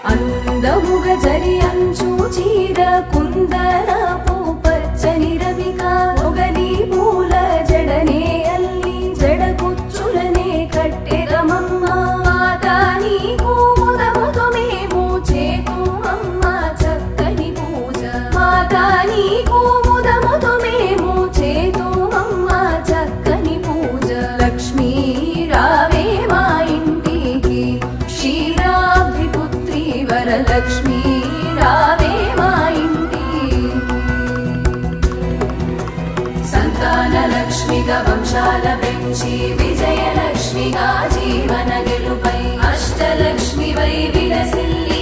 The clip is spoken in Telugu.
అందముగ జరి అంచు చీర కుందనపు పచ్చని రవిక మొగలి పూల జడనే అల్లి జడ కుచ్చులనే కట్టెరమమ్మ మాతా నీకు ముదముతో మేము చేతుమమ్మ చక్కని పూజ మాతా నీకు ముదముతో మేము చేతుమమ్మ చక్కని పూజ లక్ష్మీ రావే మా ఇంటికి క్షీరాబ్ధిపుత్రి వరలక్ష్మీ రావే మా ఇంటికి సంతాన లక్ష్మిగా వంశాల పెంచి విజయలక్ష్మిగా జీవన గెలుపై అష్టలక్ష్మి వై విలసిల్లి